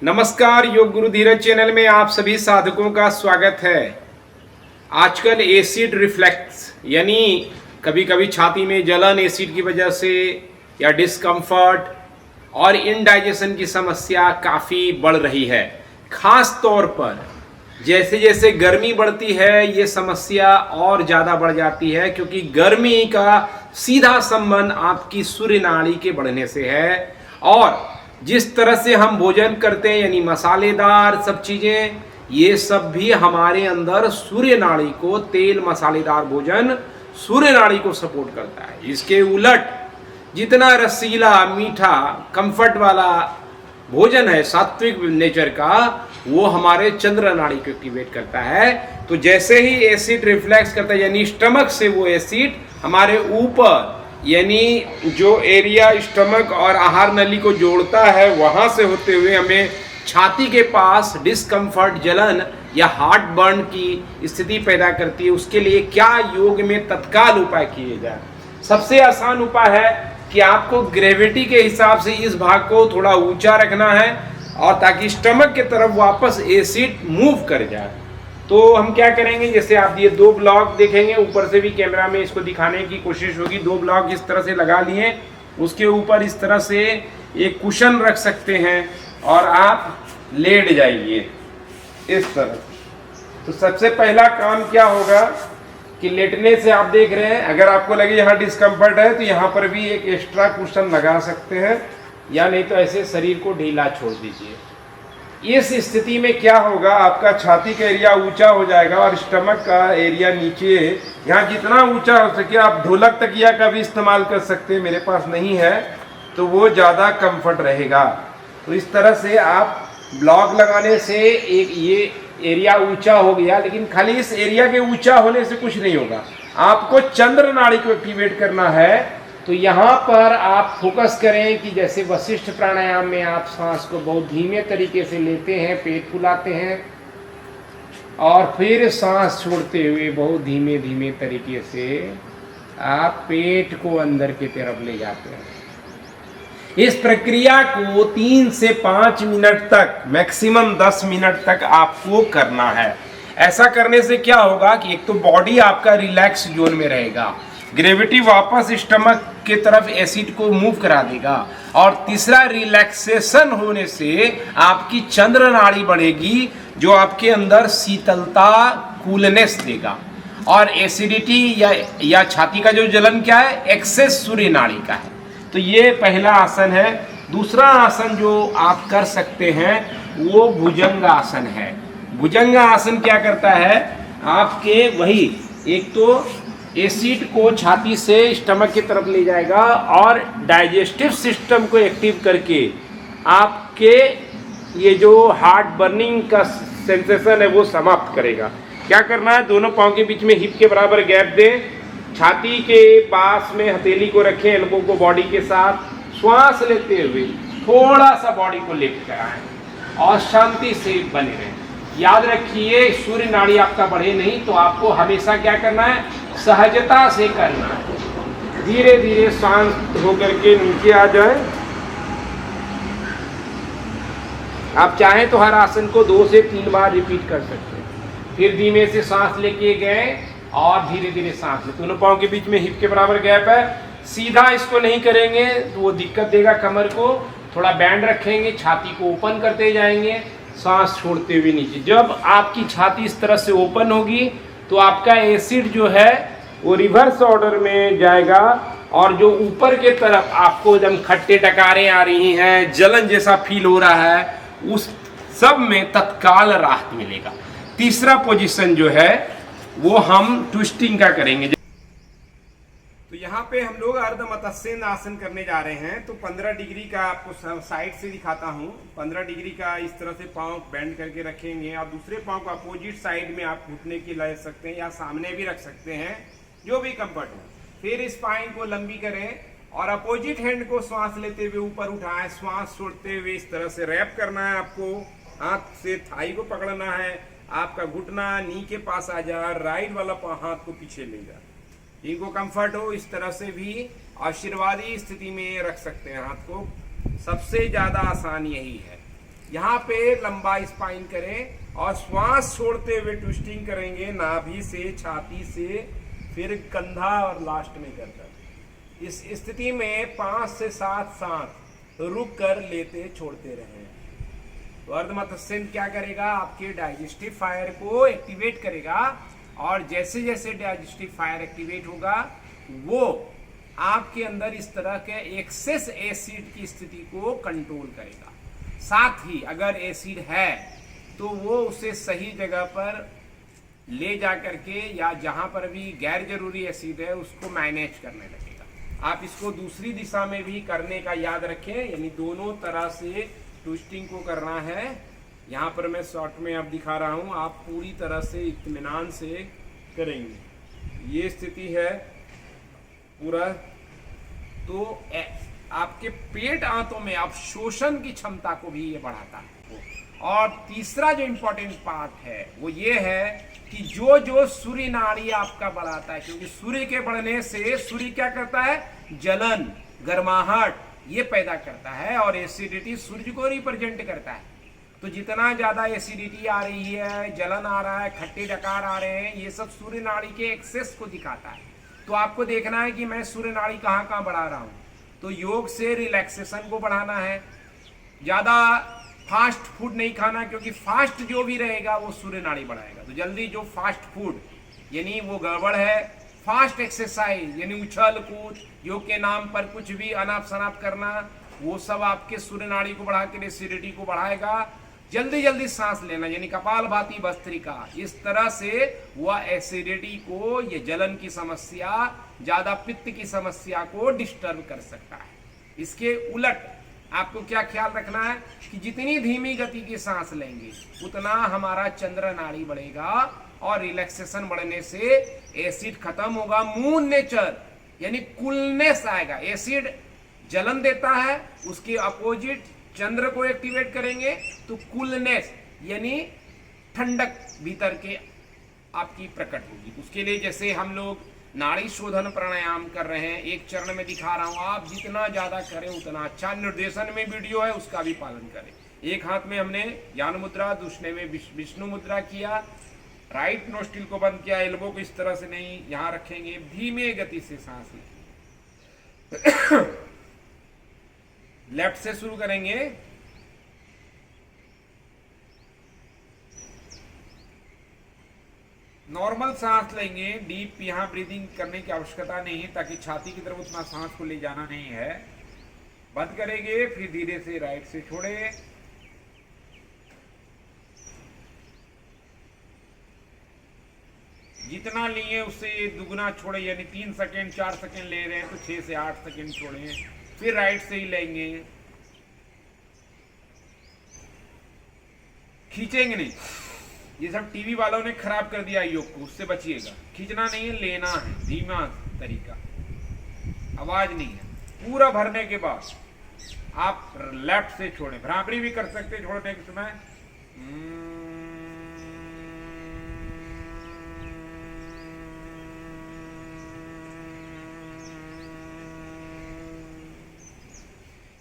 नमस्कार, योग गुरु धीरज चैनल में आप सभी साधकों का स्वागत है। आजकल एसिड रिफ्लेक्स यानी कभी कभी छाती में जलन एसिड की वजह से या डिस्कम्फर्ट और इनडाइजेशन की समस्या काफ़ी बढ़ रही है। खास तौर पर जैसे जैसे गर्मी बढ़ती है ये समस्या और ज़्यादा बढ़ जाती है, क्योंकि गर्मी का सीधा संबंध आपकी सूर्य नाड़ी के बढ़ने से है। और जिस तरह से हम भोजन करते हैं यानी मसालेदार सब चीज़ें, ये सब भी हमारे अंदर सूर्य नाड़ी को, तेल मसालेदार भोजन सूर्य नाड़ी को सपोर्ट करता है। इसके उलट जितना रसीला मीठा कंफर्ट वाला भोजन है सात्विक नेचर का, वो हमारे चंद्र नाड़ी को एक्टिवेट करता है। तो जैसे ही एसिड रिफ्लेक्स करता है यानी स्टमक से वो एसिड हमारे ऊपर यानी जो एरिया स्टमक और आहार नली को जोड़ता है वहां से होते हुए हमें छाती के पास डिस्कम्फर्ट, जलन या हार्ट बर्न की स्थिति पैदा करती है। उसके लिए क्या योग में तत्काल उपाय किए जाए? सबसे आसान उपाय है कि आपको ग्रेविटी के हिसाब से इस भाग को थोड़ा ऊंचा रखना है और ताकि स्टमक के तरफ वापस एसिड मूव कर जाए। तो हम क्या करेंगे, जैसे आप ये दो ब्लॉक देखेंगे, ऊपर से भी कैमरा में इसको दिखाने की कोशिश होगी। दो ब्लॉक इस तरह से लगा लिए, उसके ऊपर इस तरह से एक कुशन रख सकते हैं और आप लेट जाइए इस तरह। तो सबसे पहला काम क्या होगा कि लेटने से आप देख रहे हैं, अगर आपको लगे यहाँ डिस्कम्फर्ट है तो यहाँ पर भी एक एक्स्ट्रा कुशन लगा सकते हैं, या नहीं तो ऐसे शरीर को ढीला छोड़ दीजिए। इस स्थिति में क्या होगा, आपका छाती का एरिया ऊंचा हो जाएगा और स्टमक का एरिया नीचे। यहाँ जितना ऊंचा हो सके आप ढोलक तकिया का भी इस्तेमाल कर सकते हैं, मेरे पास नहीं है तो वो ज़्यादा कंफर्ट रहेगा। तो इस तरह से आप ब्लॉक लगाने से एक ये एरिया ऊंचा हो गया, लेकिन खाली इस एरिया के ऊंचा होने से कुछ नहीं होगा। आपको चंद्र नाड़ी को एक्टिवेट करना है। तो यहाँ पर आप फोकस करें कि जैसे वशिष्ठ प्राणायाम में आप सांस को बहुत धीमे तरीके से लेते हैं, पेट फुलाते हैं और फिर सांस छोड़ते हुए बहुत धीमे धीमे तरीके से आप पेट को अंदर की तरफ ले जाते हैं। इस प्रक्रिया को 3 से 5 मिनट तक, मैक्सिमम 10 मिनट तक आपको करना है। ऐसा करने से क्या होगा कि एक तो बॉडी आपका रिलैक्स जोन में रहेगा, ग्रेविटी वापस स्टमक के तरफ एसिड को मूव करा देगा, और तीसरा रिलैक्सेशन होने से आपकी चंद्र नाड़ी बढ़ेगी जो आपके अंदर शीतलता, कूलनेस देगा। और एसिडिटी या छाती का जो जलन क्या है, एक्सेस सूर्य नाड़ी का है। तो ये पहला आसन है। दूसरा आसन जो आप कर सकते हैं वो भुजंग आसन है। भुजंग आसन क्या करता है, आपके वही एक तो एसिड को छाती से स्टमक की तरफ ले जाएगा और डाइजेस्टिव सिस्टम को एक्टिव करके आपके ये जो हार्ट बर्निंग का सेंसेशन है वो समाप्त करेगा। क्या करना है, दोनों पाँव के बीच में हिप के बराबर गैप दें, छाती के पास में हथेली को रखें, एल्बो को बॉडी के साथ, श्वास लेते हुए थोड़ा सा बॉडी को लिफ्ट कराएं और शांति से बने रहें। याद रखिए, सूर्य नाड़ी आपका बढ़े नहीं तो आपको हमेशा क्या करना है, सहजता से करना है। धीरे धीरे शांत होकर के नीचे आ जाए। आप चाहें तो हर आसन को 2 से 3 बार रिपीट कर सकते हैं। फिर धीमे से सांस लेके गए और धीरे धीरे सांस ले। दोनों पाँव के बीच में हिप के बराबर गैप है। सीधा इसको नहीं करेंगे तो वो दिक्कत देगा कमर को। थोड़ा बैंड रखेंगे, छाती को ओपन करते जाएंगे, सांस छोड़ते हुए नीचे। जब आपकी छाती इस तरह से ओपन होगी तो आपका एसिड जो है वो रिवर्स ऑर्डर में जाएगा, और जो ऊपर के तरफ आपको जब खट्टे टकारें आ रही हैं, जलन जैसा फील हो रहा है, उस सब में तत्काल राहत मिलेगा। तीसरा पोजीशन जो है वो हम ट्विस्टिंग का करेंगे। तो यहाँ पे हम लोग अर्ध मत्स्य आसन करने जा रहे हैं। तो 15 डिग्री का आपको साइड से दिखाता हूँ। 15 डिग्री का इस तरह से पाँव बेंड करके रखेंगे और दूसरे पाँव को अपोजिट साइड में आप घुटने की ले सकते हैं या सामने भी रख सकते हैं, जो भी कंफर्ट हो। फिर स्पाइन को लंबी करें और अपोजिट हैंड को श्वास लेते हुए ऊपर उठाएं, श्वास छोड़ते हुए इस तरह से रैप करना है। आपको हाथ से थाई को पकड़ना है, आपका घुटना नी के पास आ जा, राइट वाला हाथ को पीछे ले जा। इनको कंफर्ट हो इस तरह से भी आशीर्वादी स्थिति में रख सकते हैं हाथ को। सबसे ज्यादा आसान यही है। यहाँ पे लंबा स्पाइन करें और श्वास छोड़ते हुए ट्विस्टिंग करेंगे नाभि से, छाती से, फिर कंधा और लास्ट में गर्दन। इस स्थिति में 5 से 7 सांस रुक कर लेते छोड़ते रहें। तो अर्धमस्तक क्या करेगा, आपके डाइजेस्टिव फायर को एक्टिवेट करेगा और जैसे जैसे डाइजेस्टिव फायर एक्टिवेट होगा वो आपके अंदर इस तरह के एक्सेस एसिड की स्थिति को कंट्रोल करेगा। साथ ही अगर एसिड है तो वो उसे सही जगह पर ले जा करके या जहां पर भी गैर जरूरी एसिड है उसको मैनेज करने लगेगा। आप इसको दूसरी दिशा में भी करने का याद रखें, यानी दोनों तरह से ट्विस्टिंग को करना है। यहाँ पर मैं शॉर्ट में अब दिखा रहा हूँ, आप पूरी तरह से इत्मीनान से करेंगे। ये स्थिति है पूरा। तो आपके पेट आंतों में अवशोषण की क्षमता को भी ये बढ़ाता है। और तीसरा जो इम्पोर्टेंट पार्ट है वो ये है कि जो सूर्य नाड़ी आपका बढ़ाता है, क्योंकि सूर्य के बढ़ने से सूर्य क्या करता है, जलन, गर्माहट ये पैदा करता है और एसिडिटी सूर्य को रिप्रेजेंट करता है। तो जितना ज्यादा एसिडिटी आ रही है, जलन आ रहा है, खट्टे डकार आ रहे हैं, ये सब सूर्य नाड़ी के एक्सेस को दिखाता है। तो आपको देखना है कि मैं सूर्य नाड़ी कहाँ कहाँ बढ़ा रहा हूँ। तो योग से रिलैक्सेशन को बढ़ाना है, ज्यादा फास्ट फूड नहीं खाना, क्योंकि फास्ट जो भी रहेगा वो सूर्य नाड़ी बढ़ाएगा। तो जल्दी जो फास्ट फूड यानी वो गड़बड़ है, फास्ट एक्सरसाइज यानी उछल कूद, योग के नाम पर कुछ भी अनाप शनाप करना, वो सब आपके सूर्य नाड़ी को बढ़ा के एसिडिटी को बढ़ाएगा। जल्दी जल्दी सांस लेना यानी कपालभाति भस्त्रिका, इस तरह से वह एसिडिटी को, ये जलन की समस्या, ज्यादा पित्त की समस्या को डिस्टर्ब कर सकता है। इसके उलट आपको क्या ख्याल रखना है कि जितनी धीमी गति की सांस लेंगे उतना हमारा चंद्र नाड़ी बढ़ेगा और रिलैक्सेशन बढ़ने से एसिड खत्म होगा। मून नेचर यानी कूलनेस आएगा। एसिड जलन देता है, उसके अपोजिट चंद्र को एक्टिवेट करेंगे तो कूलनेस यानी ठंडक भीतर के आपकी प्रकट होगी। उसके लिए जैसे हम लोग नाड़ी शोधन प्राणायाम कर रहे हैं, एक चरण में दिखा रहा हूं, आप जितना ज्यादा करें उतना अच्छा। निर्देशन में वीडियो है, उसका भी पालन करें। एक हाथ में हमने ज्ञान मुद्रा, दूसरे में विष्णु मुद्रा किया, राइट नोस्ट्रिल को बंद किया, एल्बो को इस तरह से नहीं, यहां रखेंगे, धीमे गति से सांस लें। लेफ्ट से शुरू करेंगे। नॉर्मल सांस लेंगे, डीप यहाँ ब्रीदिंग करने की आवश्यकता नहीं है, ताकि छाती की तरफ उतना सांस को ले जाना नहीं है। बंद करेंगे, फिर धीरे से राइट से छोड़े। जितना लिए उससे दुगना छोड़े, यानी 3 सेकेंड 4 सेकेंड ले रहे हैं तो 6 से 8 सेकेंड छोड़े, फिर राइट से ही लेंगे। खींचेंगे नहीं, ये सब टीवी वालों ने खराब कर दिया योग को, उससे बचिएगा। खींचना नहीं है, लेना है, धीमा तरीका, आवाज नहीं है। पूरा भरने के बाद आप लेफ्ट से छोड़ें, भ्रामरी भी कर सकते छोड़ने के समय।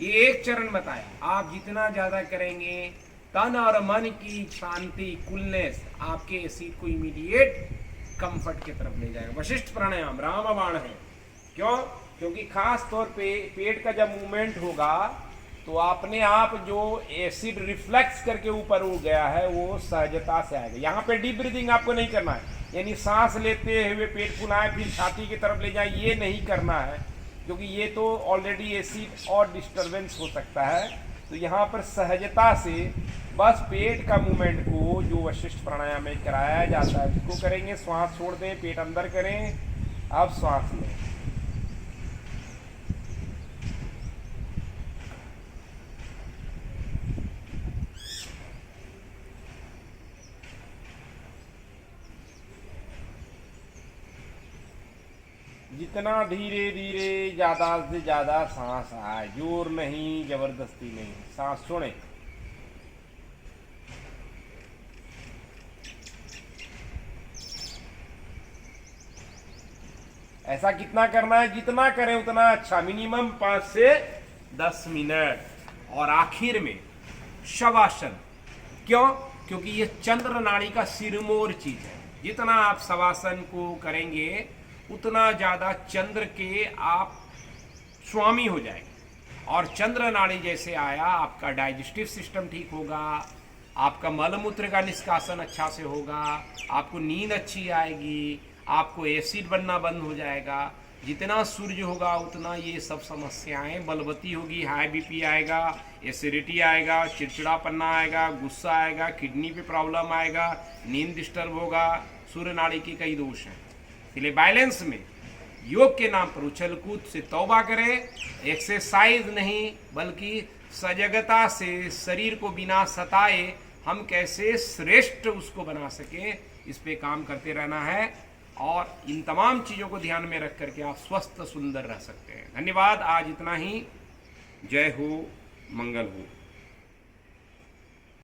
ये एक चरण बताया, आप जितना ज्यादा करेंगे तन और मन की शांति, कूलनेस आपके एसिड को इमीडिएट कंफर्ट की तरफ ले जाएगा। वशिष्ठ प्राणायाम रामबाण है। क्यों? क्योंकि खास तौर पे पेट का जब मूवमेंट होगा तो अपने आप जो एसिड रिफ्लेक्स करके ऊपर उड़ गया है वो सहजता से आएगा। यहाँ पे डीप ब्रीदिंग आपको नहीं करना है, यानी सांस लेते हुए पेट फुलाएं फिर छाती की तरफ ले जाए, ये नहीं करना है, क्योंकि ये तो ऑलरेडी एसिड और डिस्टर्बेंस हो सकता है। तो यहाँ पर सहजता से बस पेट का मूवमेंट को जो वशिष्ठ प्राणायाम में कराया जाता है उसको करेंगे। श्वास छोड़ दें, पेट अंदर करें, अब श्वास लें। जितना धीरे धीरे ज्यादा से ज्यादा सांस आए, जोर नहीं, जबरदस्ती नहीं, सांस छोड़ें। ऐसा कितना करना है? जितना करें उतना अच्छा, मिनिमम 5 से 10 मिनट। और आखिर में शवासन। क्यों? क्योंकि ये चंद्र नाड़ी का सिरमौर चीज है। जितना आप शवासन को करेंगे उतना ज्यादा चंद्र के आप स्वामी हो जाएंगे। और चंद्र नाड़ी जैसे आया, आपका डाइजेस्टिव सिस्टम ठीक होगा, आपका मलमूत्र का निष्कासन अच्छा से होगा, आपको नींद अच्छी आएगी, आपको एसिड बनना बंद हो जाएगा। जितना सूर्य होगा उतना ये सब समस्याएं बलवती होगी। हाई बीपी आएगा, एसिडिटी आएगा, चिड़चिड़ापन्ना आएगा, गुस्सा आएगा, किडनी पे प्रॉब्लम आएगा, नींद डिस्टर्ब होगा। सूर्य नाड़ी के कई दोष हैं। इसलिए बैलेंस में योग के नाम पर उछल कूद से तौबा करें। एक्सरसाइज नहीं बल्कि सजगता से शरीर को बिना सताए हम कैसे श्रेष्ठ उसको बना सकें, इस पे काम करते रहना है। और इन तमाम चीज़ों को ध्यान में रख करके आप स्वस्थ सुंदर रह सकते हैं। धन्यवाद। आज इतना ही। जय हो, मंगल हो।